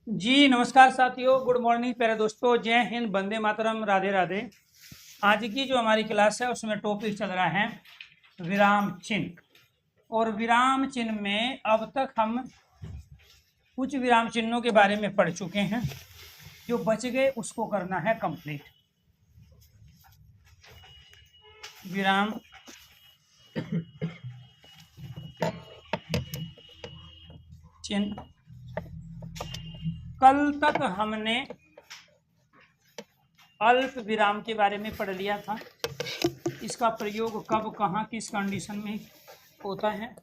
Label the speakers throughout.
Speaker 1: जी नमस्कार साथियों, good morning प्यारे दोस्तों, जय हिंद, वंदे मातरम, राधे राधे। आज की जो हमारी क्लास है उसमें टॉपिक चल रहा है विराम चिन्ह। और विराम चिन्ह में अब तक हम कुछ विराम चिन्हों के बारे में पढ़ चुके हैं। जो बच गए उसको करना है कंप्लीट। विराम चिन्ह, कल तक हमने अल्प विराम के बारे में पढ़ लिया था। इसका प्रयोग कब, कहाँ, किस कंडीशन में होता है।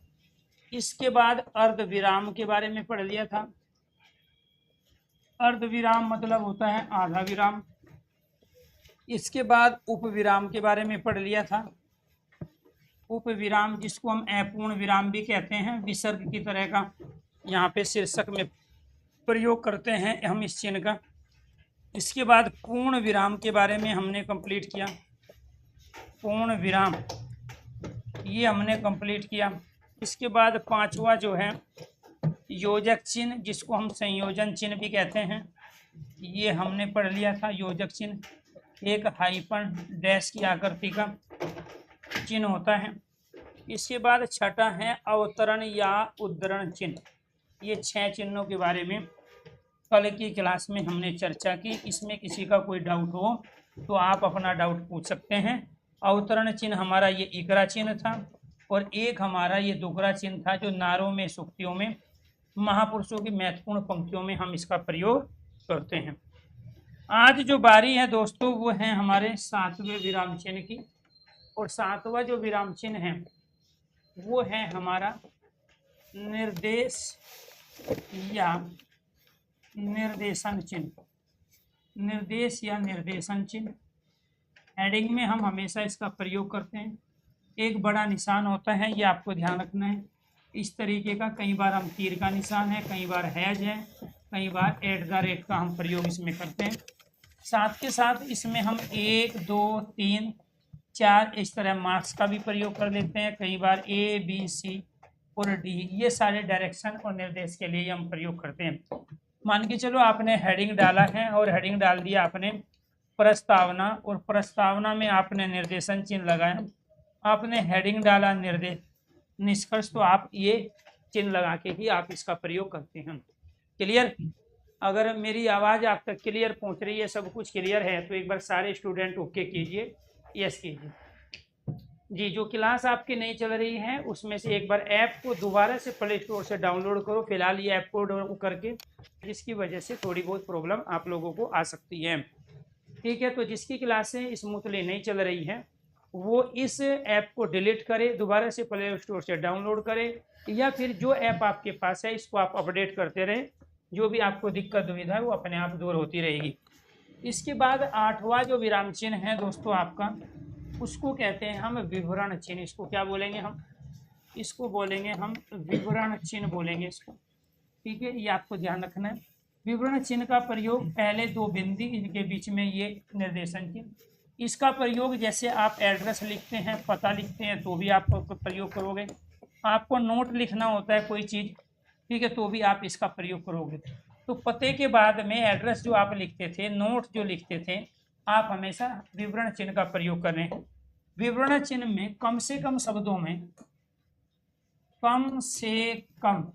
Speaker 1: इसके बाद अर्ध विराम के बारे में पढ़ लिया था। अर्ध विराम मतलब होता है आधा विराम। इसके बाद उपविराम के बारे में पढ़ लिया था। उपविराम जिसको हम अपूर्ण विराम भी कहते हैं, विसर्ग की तरह का यहाँ पे शीर्षक में प्रयोग करते हैं हम इस चिन्ह का। इसके बाद पूर्ण विराम के बारे में हमने कंप्लीट किया। पूर्ण विराम ये हमने कंप्लीट किया। इसके बाद पांचवा जो है योजक चिन्ह, जिसको हम संयोजन चिन्ह भी कहते हैं, ये हमने पढ़ लिया था। योजक चिन्ह एक हाइपन डैश की आकृति का चिन्ह होता है। इसके बाद छठा है अवतरण या उद्धरण चिन्ह। ये 6 चिन्हों के बारे में कल की क्लास में हमने चर्चा की। इसमें किसी का कोई डाउट हो तो आप अपना डाउट पूछ सकते हैं। अवतरण चिन्ह हमारा ये इकरा चिन्ह था, और एक हमारा ये दुगरा चिन्ह था, जो नारों में, सूक्तियों में, महापुरुषों की महत्वपूर्ण पंक्तियों में हम इसका प्रयोग करते हैं। आज जो बारी है दोस्तों वो है हमारे 7वें विराम चिन्ह की। और 7वां जो विराम चिन्ह है वो है हमारा निर्देश या निर्देशन चिन्ह। निर्देश या निर्देशन चिन्ह हेडिंग में हम हमेशा इसका प्रयोग करते हैं। एक बड़ा निशान होता है, ये आपको ध्यान रखना है। इस तरीके का कई बार हम तीर का निशान है, कई बार हैज है, कई बार @ का हम प्रयोग इसमें करते हैं। साथ के साथ इसमें हम 1, 2, 3, 4 इस तरह मार्क्स का भी प्रयोग कर लेते हैं। कई बार A, B, C और D, ये सारे डायरेक्शन और निर्देश के लिए हम प्रयोग करते हैं। मान के चलो आपने हेडिंग डाला है और हेडिंग डाल दिया आपने प्रस्तावना, और प्रस्तावना में आपने निर्देशन चिन्ह लगाया। आपने हेडिंग डाला निर्देश निष्कर्ष, तो आप ये चिन्ह लगा के ही आप इसका प्रयोग करते हैं। क्लियर? अगर मेरी आवाज़ आप तक क्लियर पहुंच रही है, सब कुछ क्लियर है, तो एक बार सारे स्टूडेंट ओके कीजिए, यस कीजिए। जी, जो क्लास आपकी नहीं चल रही है उसमें से एक बार ऐप को दोबारा से प्ले स्टोर से डाउनलोड करो। फिलहाल ये ऐप को डाउनलोड करके, जिसकी वजह से थोड़ी बहुत प्रॉब्लम आप लोगों को आ सकती है। ठीक है, तो जिसकी क्लासें स्मूथली नहीं चल रही है वो इस ऐप को डिलीट करे, दोबारा से प्ले स्टोर से डाउनलोड करे, या फिर जो ऐप आपके पास है इसको आप अपडेट करते रहें। जो भी आपको दिक्कत दुविधा है वो अपने आप दूर होती रहेगी। इसके बाद 8वां जो विराम चिन्ह है दोस्तों आपका, उसको कहते हैं हम विवरण चिन्ह। इसको क्या बोलेंगे हम? इसको बोलेंगे हम विवरण चिन्ह बोलेंगे इसको। ठीक है, ये आपको ध्यान रखना है। विवरण चिन्ह का प्रयोग पहले 2 बिंदु, इनके बीच में ये निर्देशन चिन्ह। इसका प्रयोग जैसे आप एड्रेस लिखते हैं, पता लिखते हैं, तो भी आप प्रयोग करोगे। आपको नोट लिखना होता है कोई चीज़, ठीक है, तो भी आप इसका प्रयोग करोगे। तो पते के बाद में एड्रेस जो आप लिखते थे, नोट जो लिखते थे, आप हमेशा विवरण चिन्ह का प्रयोग करें। विवरण चिन्ह में कम से कम शब्दों में, कम से कम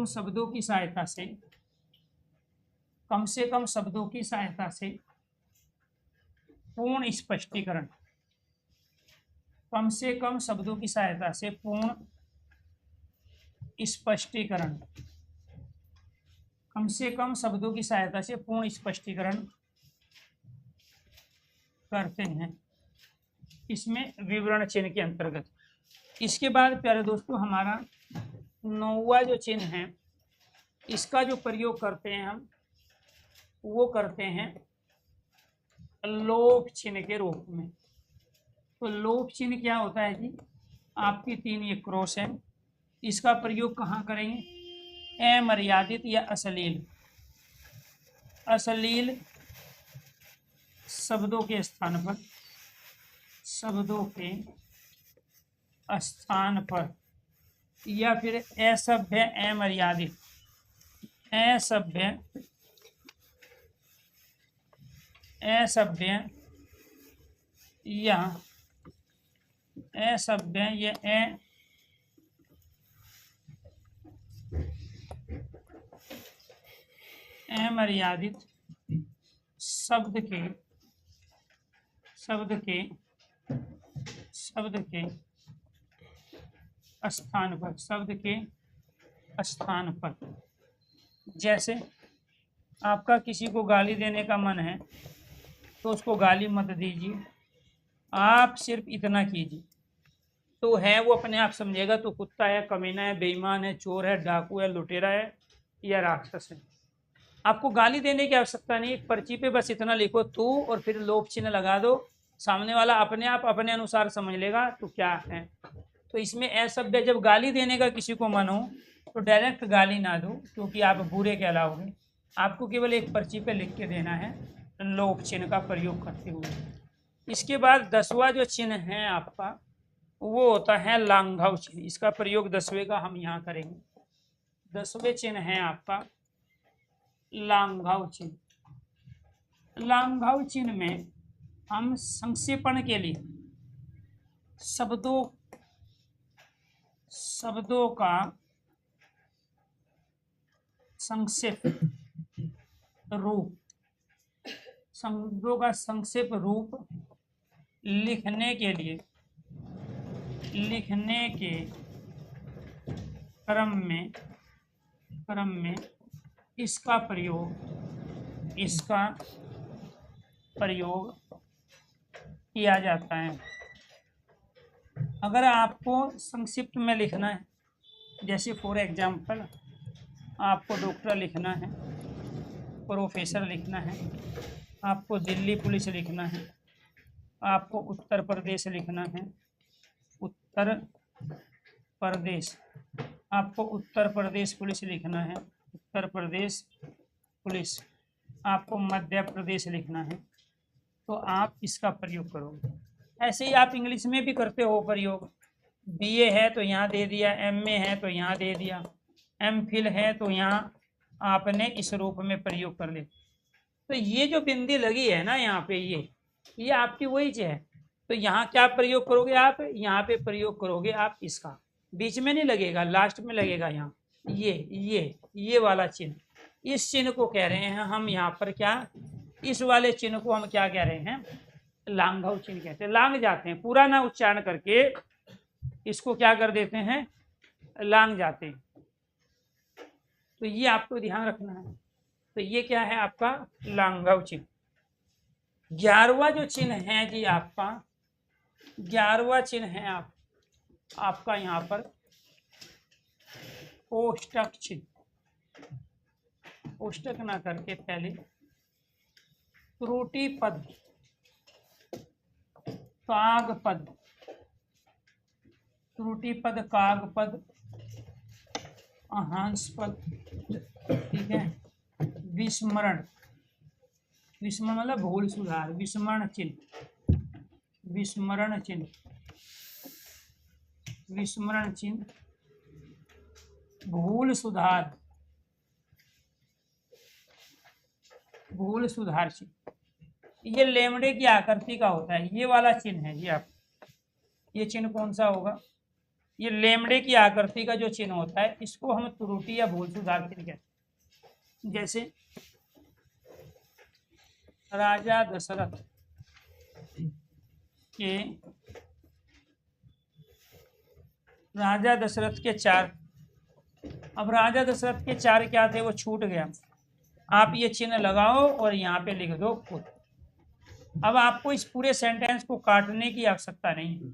Speaker 1: शब्दों की सहायता से, पूर्ण स्पष्टीकरण, कम से कम शब्दों की सहायता से पूर्ण स्पष्टीकरण, कम से कम शब्दों की सहायता से पूर्ण स्पष्टीकरण करते हैं इसमें विवरण चिन्ह के अंतर्गत। इसके बाद प्यारे दोस्तों हमारा 9वां जो चिन्ह है, इसका जो प्रयोग करते हैं हम, वो करते हैं लोप चिन्ह के रूप में। तो लोप चिन्ह क्या होता है जी? आपकी 3 ये क्रॉस है, इसका प्रयोग कहाँ करेंगे? अमर्यादित या अश्लील शब्दों के स्थान पर शब्दों के स्थान पर, या फिर असभ्य अमर्यादित, असभ्य या असभ्य या अमर्यादित शब्द के स्थान पर, जैसे आपका किसी को गाली देने का मन है तो उसको गाली मत दीजिए, आप सिर्फ इतना कीजिए, तो है वो अपने आप समझेगा तो कुत्ता है, कमीना है, बेईमान है, चोर है, डाकू है, लुटेरा है या राक्षस है। आपको गाली देने की आवश्यकता नहीं, एक पर्ची पे बस इतना लिखो तू, और फिर लोभ चिन्ह लगा दो, सामने वाला अपने आप अपने अनुसार समझ लेगा तो क्या है। तो इसमें असभ्य, जब गाली देने का किसी को मन हो तो डायरेक्ट गाली ना दो, क्योंकि आप बुरे कहलाओगे। आपको केवल एक पर्ची पे लिख के देना है लोभ चिन्ह का प्रयोग करते हुए। इसके बाद 10वां जो चिन्ह है आपका वो होता है लांघव चिन्ह। इसका प्रयोग 10वें का हम यहाँ करेंगे। 10वें चिन्ह है आपका लांघव चिन्ह। लांघव चिन्ह में हम संक्षेपण के लिए शब्दों का संक्षेप रूप लिखने के क्रम में इसका प्रयोग किया जाता है। अगर आपको संक्षिप्त में लिखना है, जैसे फॉर एग्जाम्पल आपको डॉक्टर लिखना है, प्रोफेसर लिखना है, आपको दिल्ली पुलिस लिखना है, आपको उत्तर प्रदेश लिखना है, उत्तर प्रदेश, आपको उत्तर प्रदेश पुलिस लिखना है, उत्तर प्रदेश पुलिस, आपको मध्य प्रदेश लिखना है, तो आप इसका प्रयोग करोगे। ऐसे ही आप इंग्लिश में भी करते हो प्रयोग। बीए है तो यहाँ दे दिया, एमए है तो यहाँ दे दिया, एमफिल है तो यहाँ आपने इस रूप में प्रयोग कर लिया। तो ये जो बिंदी लगी है ना यहाँ पे, ये आपकी वही चीज है। तो यहाँ क्या प्रयोग करोगे आप, यहाँ पे प्रयोग करोगे आप इसका, बीच में नहीं लगेगा, लास्ट में लगेगा यहाँ। ये वाला चिन्ह, इस चिन्ह को कह रहे हैं हम यहाँ पर क्या, इस वाले चिन्ह को हम क्या कह रहे हैं, लांघव चिन्ह कहते हैं। लांघ जाते हैं, पूरा ना उच्चारण करके इसको क्या कर देते हैं, लांघ जाते हैं। तो ये आपको ध्यान रखना है। तो ये क्या है आपका लांघव चिन्ह। 11वां जो चिन्ह है जी आपका, 11वां चिन्ह है आपका यहाँ पर कोष्टक चिन्ह। कोष्टक ना करके पहले त्रुटि पद, काग पद, त्रुटि पद, काग पद, अहांस पद, ठीक है, विस्मरण, विस्मरण मतलब भूल सुधार, विस्मरण चिन्ह, विस्मरण चिन्ह, विस्मरण चिन्ह, भूल सुधार, भूल सुधार चिन्ह। ये लेमड़े की आकृति का होता है, ये वाला चिन्ह है जी आप। ये चिन्ह कौन सा होगा, ये लेमड़े की आकृति का जो चिन्ह होता है, इसको हम त्रुटि या भूल सुधार चिन्ह कहते हैं। जैसे राजा दशरथ के 4, अब राजा दशरथ के 4 क्या थे, वो छूट गया। आप ये चिन्ह लगाओ और यहाँ पे लिख दो खुद। अब आपको इस पूरे सेंटेंस को काटने की आवश्यकता नहीं।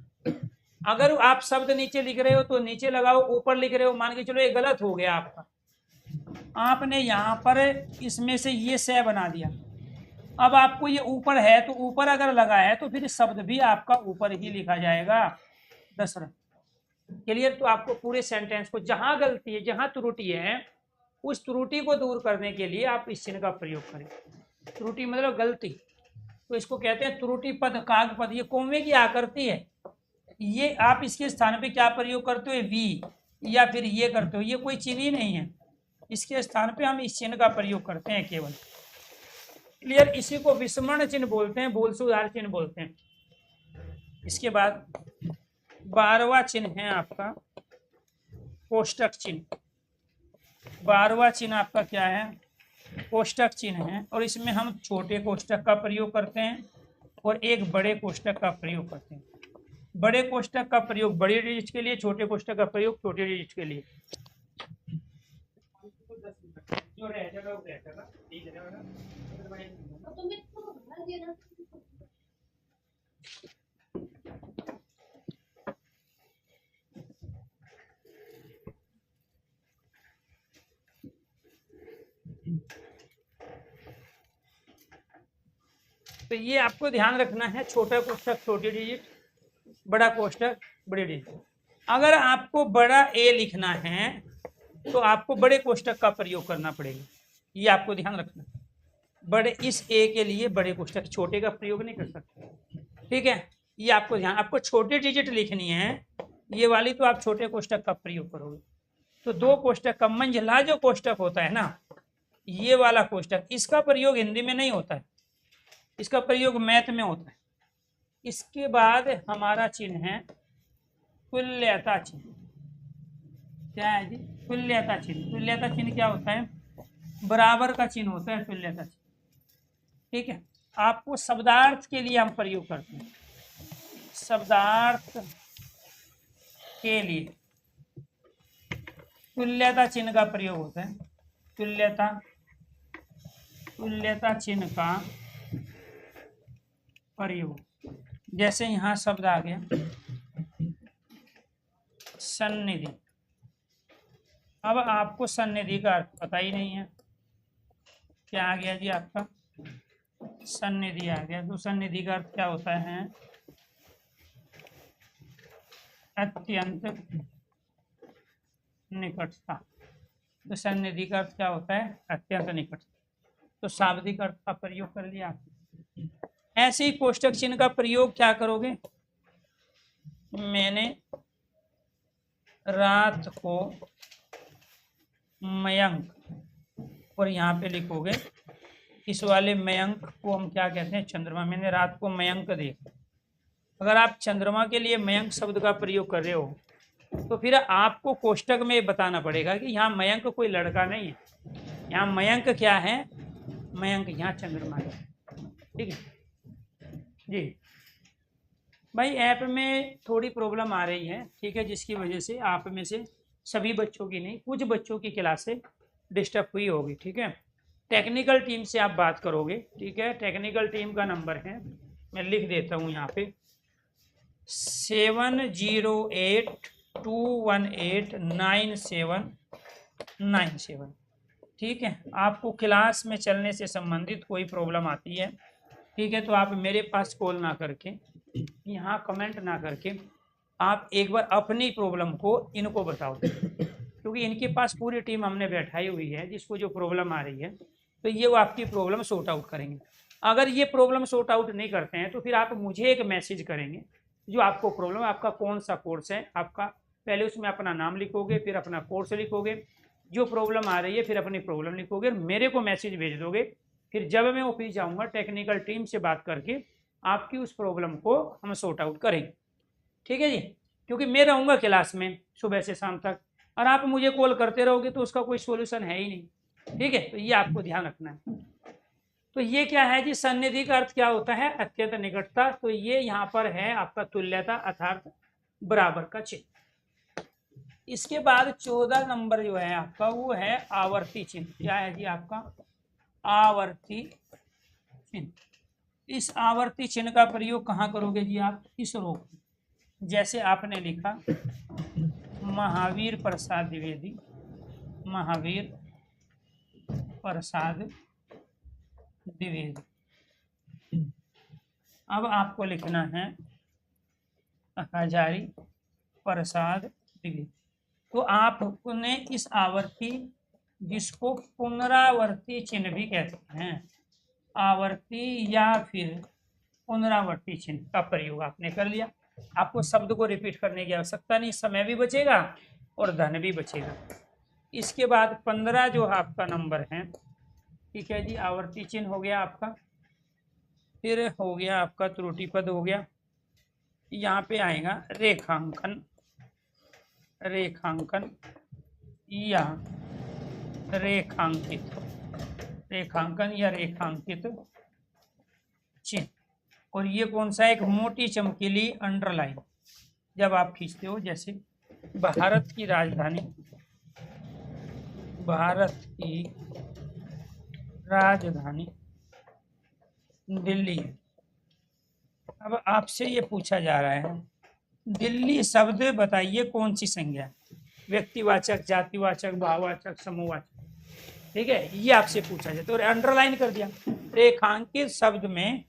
Speaker 1: अगर आप शब्द नीचे लिख रहे हो तो नीचे लगाओ, ऊपर लिख रहे हो, मान के चलो ये गलत हो गया आपका, आपने यहाँ पर इसमें से ये से बना दिया। अब आपको ये ऊपर है तो ऊपर अगर लगा है तो फिर शब्द भी आपका ऊपर ही लिखा जाएगा, दशरथ। क्लियर। तो आपको पूरे सेंटेंस को, जहां गलती है, जहां त्रुटि है, उस त्रुटि को दूर करने के लिए आप इस चिन्ह का प्रयोग करें। त्रुटि मतलब गलती, तो इसको कहते हैं त्रुटि पद, काग पद। ये कौवे की आकृति है, ये आप इसके स्थान पे क्या प्रयोग करते हो, वी या फिर ये करते हो, ये कोई चिन्ह ही नहीं है। इसके स्थान पे हम इस चिन्ह का प्रयोग करते हैं केवल। क्लियर? इसी को विस्मरण चिन्ह बोलते हैं, भूल सुधार चिन्ह बोलते हैं। इसके बाद 12वां चिन्ह है आपका कोष्टक चिन्ह। 12वां चिन्ह आपका क्या है, कोष्टक चिन्ह है, और इसमें हम छोटे कोष्टक का प्रयोग करते हैं और एक बड़े कोष्टक का प्रयोग करते हैं। बड़े कोष्टक का प्रयोग बड़ी डिजिट के लिए, छोटे कोष्टक का प्रयोग छोटे डिजिट के लिए। जो रह जाएगा वो रह जाएगा, ठीक है। तो ये आपको ध्यान रखना है, छोटा कोष्टक छोटी डिजिट, बड़ा कोष्टक बड़ी डिजिट। अगर आपको बड़ा ए लिखना है तो आपको बड़े कोष्टक का प्रयोग करना पड़ेगा, ये आपको ध्यान रखना। बड़े इस ए के लिए बड़े कोष्टक, छोटे का प्रयोग नहीं कर सकते, ठीक है। ये आपको ध्यान, आपको छोटी डिजिट लिखनी है ये वाली, तो आप छोटे कोष्टक का प्रयोग करोगे। तो 2 कोष्टक का मंझला जो कोष्टक होता है ना, ये वाला कोष्टक, इसका प्रयोग हिंदी में नहीं होता है, इसका प्रयोग मैथ में होता है। इसके बाद हमारा चिन्ह है तुल्यता चिन्ह। क्या है जी, तुल्यता चिन्ह। तुल्यता चिन्ह क्या होता है, बराबर का चिन्ह होता है तुल्यता चिन्ह, ठीक है। आपको शब्दार्थ के लिए हम प्रयोग करते हैं, शब्दार्थ के लिए तुल्यता चिन्ह का प्रयोग होता है। तुल्यता चिन्ह का प्रयोग, जैसे यहाँ शब्द आ गया सन्निधि। अब आपको सन्निधि का अर्थ पता ही नहीं है, क्या आ गया जी आपका, सन्निधि आ गया। तो सन्निधि का अर्थ क्या होता है, अत्यंत निकटता। तो सन्निधि का अर्थ क्या होता है, अत्यंत निकटता। तो शाब्दिक अर्थ का प्रयोग कर लिया आपने। ऐसे ही कोष्टक चिन्ह का प्रयोग क्या करोगे, मैंने रात को मयंक, और यहाँ पे लिखोगे इस वाले मयंक को हम क्या कहते हैं, चंद्रमा। मैंने रात को मयंक देखा। अगर आप चंद्रमा के लिए मयंक शब्द का प्रयोग कर रहे हो तो फिर आपको कोष्टक में बताना पड़ेगा कि यहाँ मयंक कोई लड़का नहीं है, यहाँ मयंक क्या है, मयंक यहाँ चंद्रमा है, ठीक है जी। भाई ऐप में थोड़ी प्रॉब्लम आ रही है, ठीक है, जिसकी वजह से आप में से सभी बच्चों की नहीं, कुछ बच्चों की क्लासें डिस्टर्ब हुई होगी, ठीक है। टेक्निकल टीम से आप बात करोगे, ठीक है। टेक्निकल टीम का नंबर है, मैं लिख देता हूँ यहाँ पे, 7082189797, ठीक है। आपको क्लास में चलने से संबंधित कोई प्रॉब्लम आती है, ठीक है, तो आप मेरे पास कॉल ना करके, यहाँ कमेंट ना करके, आप एक बार अपनी प्रॉब्लम को इनको बताओ, क्योंकि इनके पास पूरी टीम हमने बैठाई हुई है, जिसको जो प्रॉब्लम आ रही है तो ये वो आपकी प्रॉब्लम सॉर्ट आउट करेंगे। अगर ये प्रॉब्लम सॉर्ट आउट नहीं करते हैं तो फिर आप मुझे एक मैसेज करेंगे, जो आपको प्रॉब्लम, आपका कौन सा कोर्स है, आपका पहले उसमें अपना नाम लिखोगे, फिर अपना कोर्स लिखोगे, जो प्रॉब्लम आ रही है फिर अपनी प्रॉब्लम लिखोगे, मेरे को मैसेज भेज दोगे। फिर जब मैं ऑफिस जाऊँगा टेक्निकल टीम से बात करके आपकी उस प्रॉब्लम को हम सॉर्ट आउट करेंगे, ठीक है जी। क्योंकि मैं रहूँगा क्लास में सुबह से शाम तक, और आप मुझे कॉल करते रहोगे तो उसका कोई सॉल्यूशन है ही नहीं, ठीक है। तो ये आपको ध्यान रखना है। तो ये क्या है जी, सन्निधि का अर्थ क्या होता है, अत्यंत निकटता। तो ये यहाँ पर है आपका तुल्यता अर्थात बराबर का चिन्ह। इसके बाद 14 नंबर जो है आपका वो है आवर्ती चिन्ह। क्या है जी आपका, आवर्ती चिन्ह। इस आवर्ती चिन्ह का प्रयोग कहाँ करोगे जी आप, इस रोग, जैसे आपने लिखा महावीर प्रसाद द्विवेदी, महावीर प्रसाद द्विवेदी। अब आपको लिखना है हजारी प्रसाद द्विवेदी। तो आपने इस आवर्ती, जिसको पुनरावर्ती चिन्ह भी कहते हैं, आवर्ती या फिर पुनरावर्ती चिन्ह का प्रयोग आपने कर लिया। आपको शब्द को रिपीट करने की आवश्यकता नहीं, समय भी बचेगा और धन भी बचेगा। इसके बाद 15 जो आपका नंबर है, ठीक है जी, आवर्ती चिन्ह हो गया आपका। फिर हो गया आपका त्रुटि पद हो गया। यहाँ पे आएगा रेखांकन, रेखांकन या रेखांकित, रेखांकन या रेखांकित चिन्ह। और ये कौन सा, एक मोटी चमकीली अंडरलाइन जब आप खींचते हो, जैसे भारत की राजधानी, भारत की राजधानी दिल्ली है। अब आपसे ये पूछा जा रहा है दिल्ली शब्द बताइए कौन सी संज्ञा, व्यक्तिवाचक, जातिवाचक, भाववाचक, समूहवाचक, ठीक है, ये आपसे पूछा जाए तो अंडरलाइन कर दिया, रेखांकित शब्द में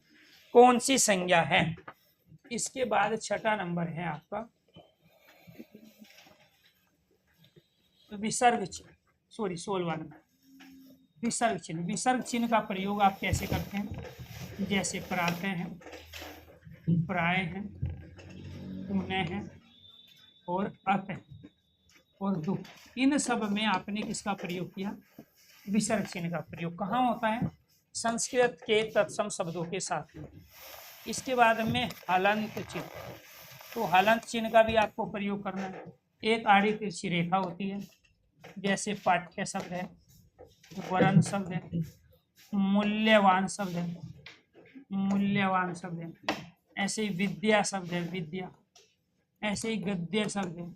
Speaker 1: कौन सी संज्ञा है। इसके बाद छठा नंबर है आपका विसर्ग चिन्ह, सॉरी 16वां नंबर विसर्ग चिन्ह। विसर्ग चिन्ह का प्रयोग आप कैसे करते हैं, जैसे प्रातः है, प्राय है, पुनः है और अत है और दुख, इन सब में आपने किसका प्रयोग किया, विसर्ग चिन्ह का प्रयोग। कहाँ होता है, संस्कृत के तत्सम शब्दों के साथ में। इसके बाद में हलंत चिन्ह, तो हलंत चिन्ह का भी आपको प्रयोग करना है। एक आड़ी तिरछी रेखा होती है, जैसे पाठ्य शब्द है, वरण शब्द है, मूल्यवान शब्द है, मूल्यवान शब्द है, ऐसे ही विद्या शब्द है, विद्या, ऐसे ही गद्य शब्द है।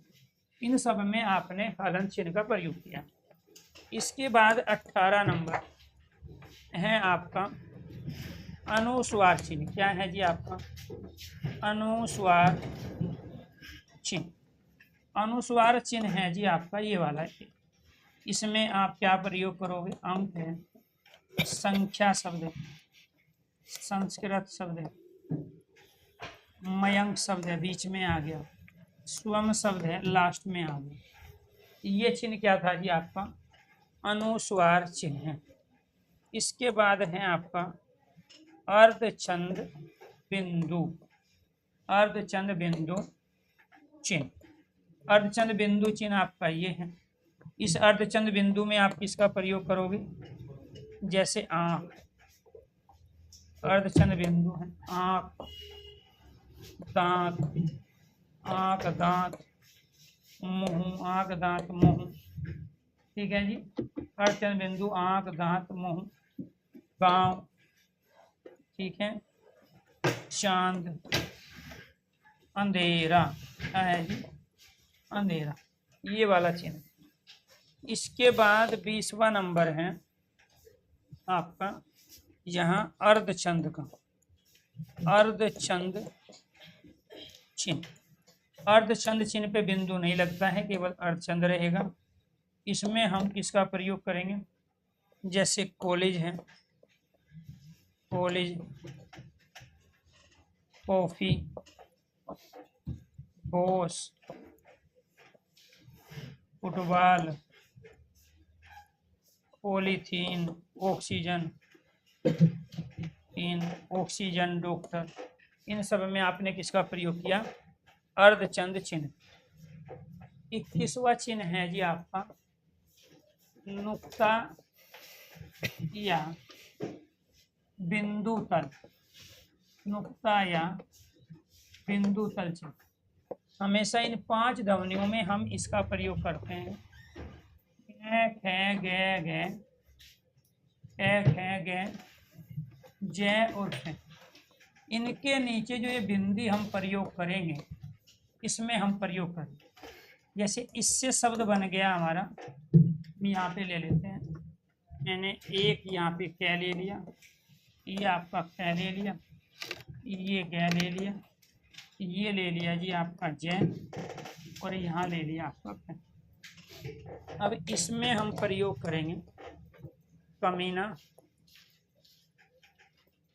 Speaker 1: इन सब में आपने हलंत चिन्ह का प्रयोग किया। इसके बाद 18 नंबर है आपका अनुस्वार चिन्ह। क्या है जी आपका अनुस्वार चिन्ह। अनुस्वार चिन्ह है जी आपका ये वाला। इसमें आप क्या प्रयोग करोगे, अंक है, संख्या शब्द है, संस्कृत शब्द है, मयंक शब्द है, बीच में आ गया, स्वम शब्द है, लास्ट में आ गया। ये चिन्ह क्या था जी आपका अनुस्वार चिन्ह है। इसके बाद है आपका अर्धचंद बिंदु, अर्धचंद बिंदु चिन्ह। अर्धचंद बिंदु चिन्ह आपका ये है। इस अर्धचंद बिंदु में आप किसका प्रयोग करोगे, जैसे आँख, अर्धचंद बिंदु है, आँख, दांत, आँख, दांत, मुंह, आँख, दांत, मुंह, ठीक है जी। अर्धचंद बिंदु आँख, दांत, मुंह, गांव, ठीक है, चांद, अंधेरा, क्या है जी अंधेरा, ये वाला चिन्ह। इसके बाद 20वां नंबर है आपका यहाँ अर्धचंद का, अर्धचंद चिन्ह। अर्धचंद चिन्ह पे बिंदु नहीं लगता है, केवल अर्धचंद रहेगा। इसमें हम किसका प्रयोग करेंगे, जैसे कॉलेज है, college, coffee, boss, football, polythene, oxygen, oxygen, doctor, इन सब में आपने किसका प्रयोग किया, अर्धचंद चिन्ह। 21वां चिन्ह है जी आपका नुक्ता या बिंदु तल, नुक्ता या बिंदु तल चिन्ह। हमेशा इन 5 ध्वनियों में हम इसका प्रयोग करते हैं। ख ग ग, ख ग, ज और ख। इनके नीचे जो ये बिंदी हम प्रयोग करेंगे, इसमें हम प्रयोग करेंगे। जैसे इससे शब्द बन गया हमारा, यहाँ पे ले लेते हैं, मैंने एक यहाँ पे कै ले लिया, ये आपका कै ले लिया, ये ग ले लिया, ये ले लिया जी आपका ज, और यहाँ ले लिया आपका कै। अब इसमें हम प्रयोग करेंगे कमीना,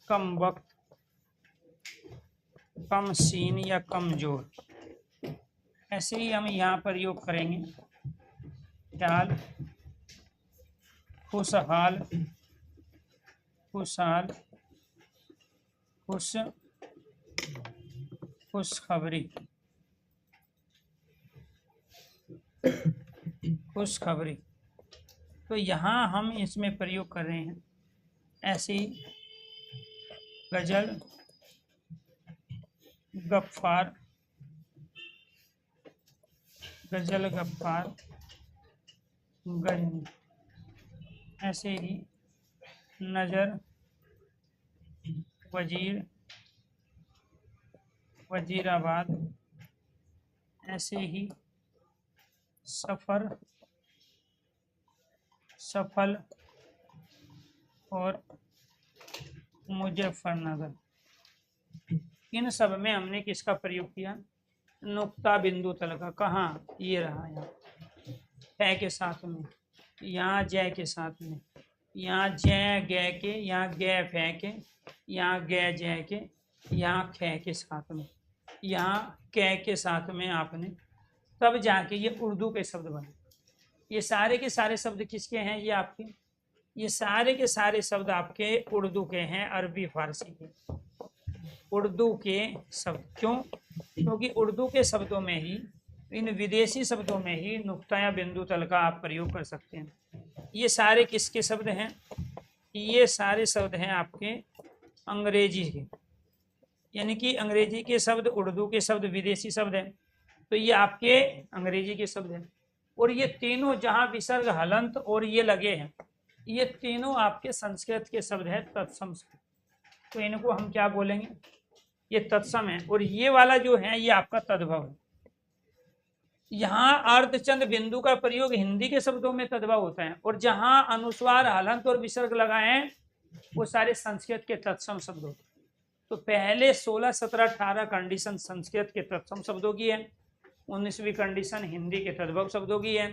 Speaker 1: कम वक्त, कम सीन या कमजोर। ऐसे ही हम यहाँ प्रयोग करेंगे ख्याल, खुशहाल, खुशहाल, खुश खुशखबरी, खुशखबरी। तो यहाँ हम इसमें प्रयोग कर रहे हैं ऐसी गजल, गफ्फार, गजल गफ्फार, गजनी, ऐसे ही नजर, वजीर, वजीराबाद, ऐसे ही सफर, सफल और मुजफ्फरनगर। इन सब में हमने किसका प्रयोग किया? नुक्ता बिंदु तल का। कहाँ? ये रहा, यहाँ फै के साथ में, यहाँ जय के साथ में, यहाँ जय गै के, यहाँ गै फै के, यहाँ गै जय के, यहाँ खे के साथ में, यहाँ कै के साथ में आपने, तब जाके ये उर्दू के शब्द बने। ये सारे के सारे शब्द किसके हैं? ये आपके, ये सारे के सारे शब्द आपके उर्दू के हैं, अरबी फारसी के, उर्दू के शब्द। क्यों? क्योंकि उर्दू के शब्दों में ही, इन विदेशी शब्दों में ही नुक्ता या बिंदु तल का आप प्रयोग कर सकते हैं। ये सारे किसके शब्द हैं? ये सारे शब्द हैं आपके अंग्रेजी के, यानी कि अंग्रेजी के शब्द, उर्दू के शब्द, विदेशी शब्द हैं। तो ये आपके अंग्रेजी के शब्द हैं। और ये तीनों जहाँ विसर्ग, हलंत और ये लगे हैं, ये तीनों आपके संस्कृत के शब्द हैं, तत्सम। तो इनको हम क्या बोलेंगे? ये तत्सम है। और ये वाला जो है ये आपका तद्भव है। यहाँ अर्धचंद बिंदु का प्रयोग हिंदी के शब्दों में तद्भव होता है, और जहाँ अनुस्वार, हलंत और विसर्ग लगाए हैं वो सारे संस्कृत के तत्सम शब्द होते हैं। तो पहले 16, 17, 18 कंडीशन संस्कृत के तत्सम शब्दों की है, 19वीं कंडीशन हिंदी के तद्भव शब्दों की है,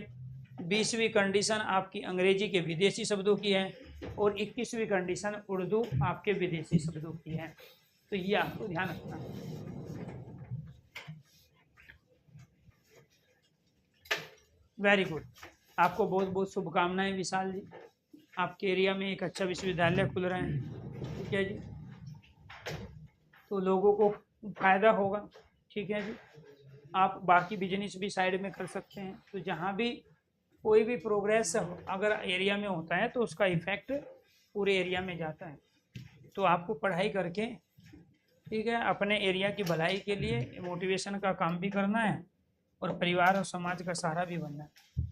Speaker 1: 20वीं कंडीशन आपकी अंग्रेजी के विदेशी शब्दों की है, और 21वीं कंडीशन उर्दू आपके विदेशी शब्दों की है। तो ये आपको ध्यान रखना है। वेरी गुड, आपको बहुत बहुत शुभकामनाएं विशाल जी। आपके एरिया में एक अच्छा विश्वविद्यालय खुल रहे हैं, ठीक है जी, तो लोगों को फायदा होगा, ठीक है जी। आप बाकी बिजनेस भी साइड में कर सकते हैं। तो जहाँ भी कोई भी प्रोग्रेस अगर एरिया में होता है तो उसका इफेक्ट पूरे एरिया में जाता है। तो आपको पढ़ाई करके, ठीक है, अपने एरिया की भलाई के लिए मोटिवेशन का काम भी करना है और परिवार और समाज का सहारा भी बनना है।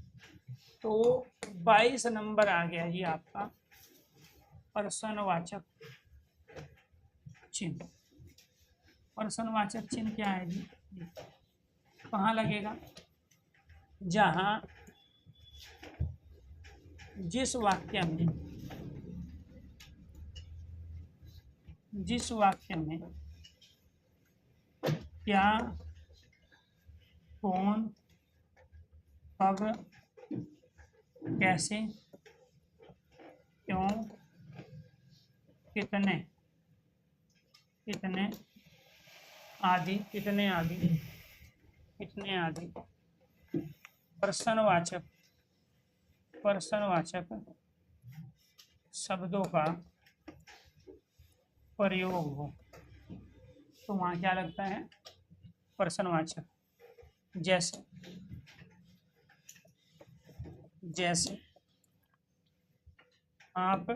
Speaker 1: तो 22 नंबर आ गया ये आपका प्रश्नवाचक चिन्ह। प्रश्नवाचक चिन्ह क्या है जी? कहाँ लगेगा? जहाँ जिस वाक्य में क्या, कौन, कब, कैसे, क्यों, कितने, कितने आदि, कितने आदि, कितने आदि प्रश्नवाचक शब्दों का प्रयोग हो तो वहाँ क्या लगता है? प्रश्नवाचक। जैसे जैसे आप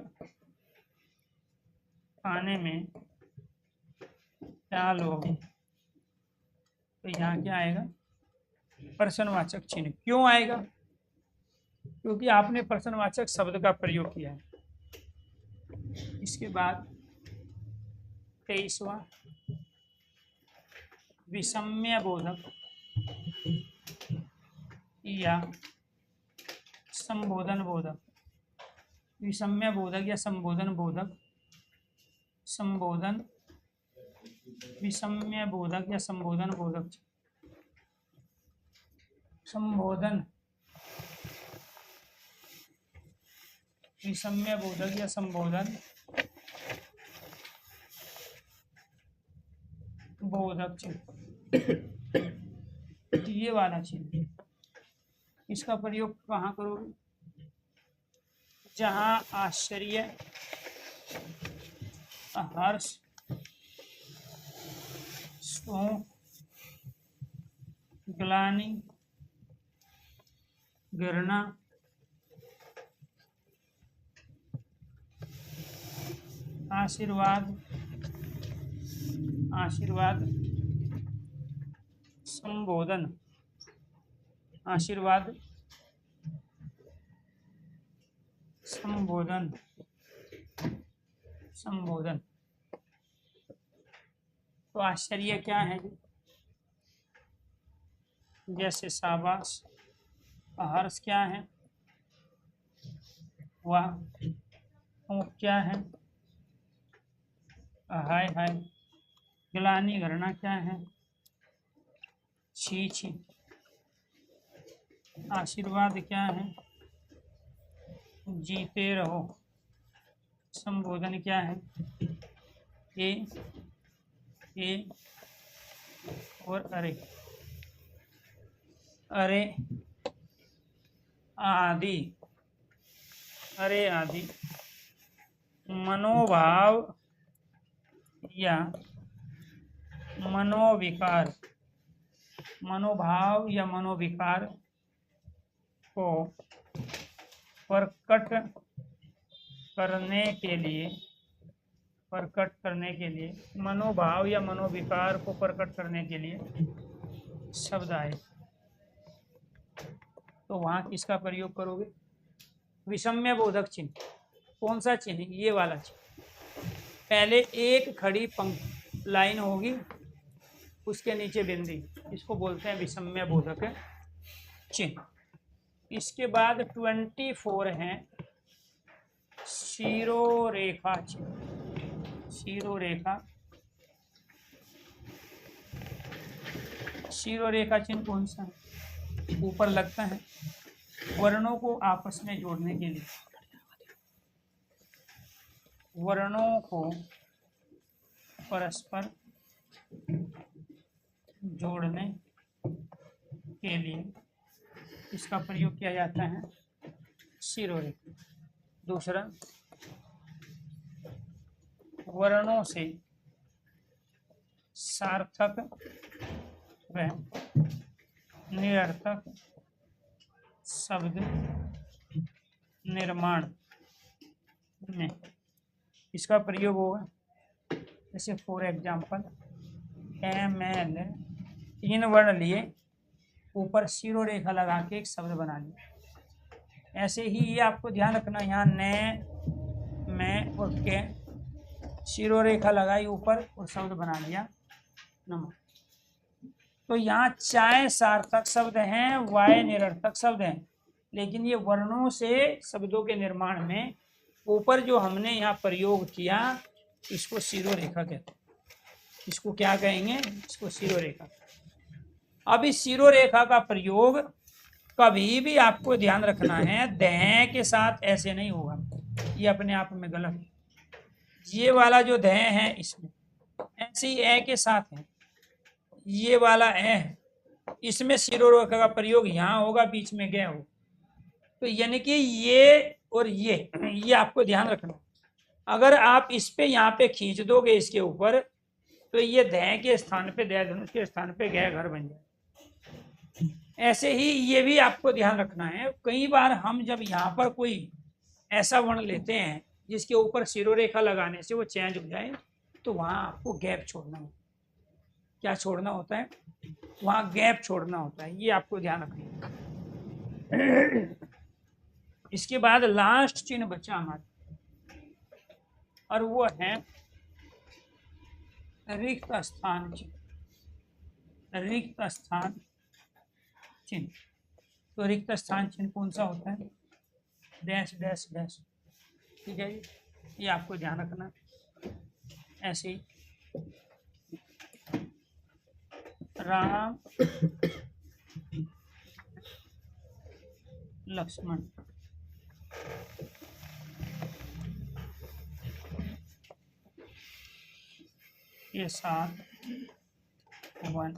Speaker 1: खाने में क्या लोगे, तो यहाँ क्या आएगा? प्रश्नवाचक चिन्ह। क्यों आएगा? क्योंकि आपने प्रश्नवाचक शब्द का प्रयोग किया है। इसके बाद 23वां विषम्य बोधक या संबोधन बोधक। विषम्य बोधक या संबोधन बोधक, संबोधन, विषम्य बोधक या संबोधन बोधक, संबोधन, विषम्य बोधक या संबोधन बोधक चिन्ह। ये वाला चिन्ह, इसका प्रयोग कहाँ करोगे? जहाँ आश्चर्य, हर्ष, शोक, ग्लानि गिरना, आशीर्वाद आशीर्वाद संबोधन, आशीर्वाद संबोधन संबोधन। तो आश्चर्य क्या है? जैसे शाबाश। हर्ष क्या है? वाह। ऊँट क्या है? हाय हाय। ग्लानि घृणा क्या है? छी छी। आशीर्वाद क्या है? जीते रहो। संबोधन क्या है? ए और अरे। अरे आदि, अरे आदि। मनोभाव या मनोविकार, मनोभाव या मनोविकार को प्रकट करने के लिए, प्रकट करने के लिए, मनोभाव या मनोविकार को प्रकट करने के लिए शब्द आए, तो वहाँ किसका प्रयोग करोगे? विषम्य बोधक चिन्ह। कौन सा चिन्ह? ये वाला चिन्ह। पहले एक खड़ी पंक्ति लाइन होगी, उसके नीचे बिंदी, इसको बोलते हैं विषम्य बोधक चिन्ह। इसके बाद 24 हैं शिरोरेखा चिन्ह। शिरोरेखा, शिरोरेखा चिन्ह कौन सा है? ऊपर लगता है वर्णों को आपस में जोड़ने के लिए, वर्णों को परस्पर जोड़ने के लिए इसका प्रयोग किया जाता है, शिरोरेखा। दूसरा, वर्णों से सार्थक व निरर्थक शब्द निर्माण में इसका प्रयोग होगा। जैसे फॉर एग्जाम्पल ML, 3 वर्ण लिए, ऊपर शिरोरेखा लगा के एक शब्द बना लिया। ऐसे ही ये आपको ध्यान रखना, यहाँ न, मैं और के, शिरोरेखा लगाई ऊपर और शब्द बना लिया नमक। तो यहाँ चाय सार्थक शब्द हैं, वाय निरर्थक शब्द हैं, लेकिन ये वर्णों से शब्दों के निर्माण में ऊपर जो हमने यहाँ प्रयोग किया, इसको शिरोरेखा कहते हैं। इसको क्या कहेंगे? इसको शिरोरेखा। अब इस शिरोरेखा का प्रयोग कभी भी आपको ध्यान रखना है, देह के साथ ऐसे नहीं होगा, ये अपने आप में गलत है। ये वाला जो देह है इसमें ऐसे ही ए के साथ है, ये वाला ए है, इसमें शिरोरेखा का प्रयोग यहाँ होगा, बीच में गए हो। तो यानी कि ये और ये आपको ध्यान रखना। अगर आप इस पे यहाँ पे खींच दोगे इसके ऊपर, तो ये देह के स्थान पे, देह धनुष के स्थान पे गए घर बन जाए। ऐसे ही ये भी आपको ध्यान रखना है। कई बार हम जब यहाँ पर कोई ऐसा वर्ण लेते हैं जिसके ऊपर शिरोरेखा लगाने से वो चेंज हो जाए, तो वहाँ आपको गैप छोड़ना होता है। क्या छोड़ना होता है? वहाँ गैप छोड़ना होता है, ये आपको ध्यान रखना है। इसके बाद लास्ट चिन्ह बचा हमारा, और वो है रिक्त स्थान चिन्ह। रिक्त स्थान चिन्ह। तो रिक्त स्थान चिन्ह कौन सा होता है? Dash dash dash. ठीक है, ये आपको ध्यान रखना। ऐसे ही राम लक्ष्मण, ये साथ 1।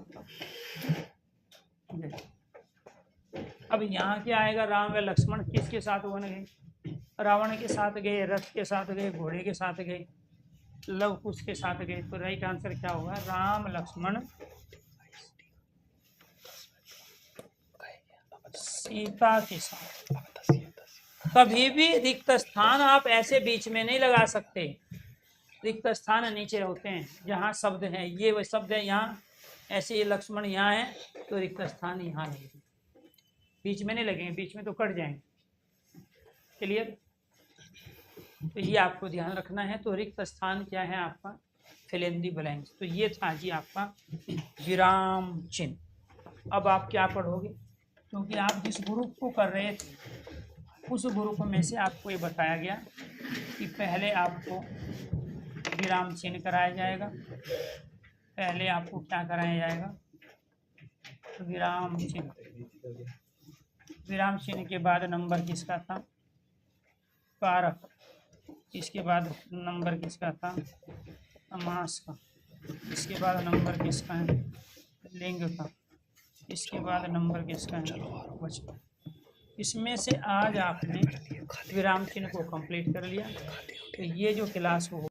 Speaker 1: अब यहाँ क्या आएगा? राम व लक्ष्मण किसके साथ बन गए? रावण के साथ गए, रथ के साथ गए, घोड़े के साथ गए, लव कुश के साथ गए। तो राइट आंसर क्या होगा? राम लक्ष्मण सीता के साथ। कभी भी रिक्त स्थान आप ऐसे बीच में नहीं लगा सकते। रिक्त स्थान नीचे होते हैं जहाँ शब्द है, ये वो शब्द है यहाँ, ऐसे ये लक्ष्मण यहाँ है तो रिक्त स्थान यहाँ है, बीच में नहीं लगेंगे, बीच में तो कट जाएंगे। क्लियर? तो ये आपको ध्यान रखना है। तो रिक्त स्थान क्या है आपका? Fill in the blanks. तो ये था जी आपका विराम चिन्ह। अब आप क्या पढ़ोगे, क्योंकि आप जिस ग्रुप को कर रहे थे उस ग्रुप में से आपको ये बताया गया कि पहले आपको विराम चिन्ह कराया जाएगा। पहले आपको क्या कराया जाएगा? विराम चिन्ह। विराम चिन्ह के बाद नंबर किसका था? कारक। इसके बाद नंबर किसका था? समास का। इसके बाद नंबर किसका है? लिंग का। इसके बाद नंबर किसका है? वचन। इसमें से आज आपने विराम चिन्ह को कंप्लीट कर लिया। तो ये जो क्लास हो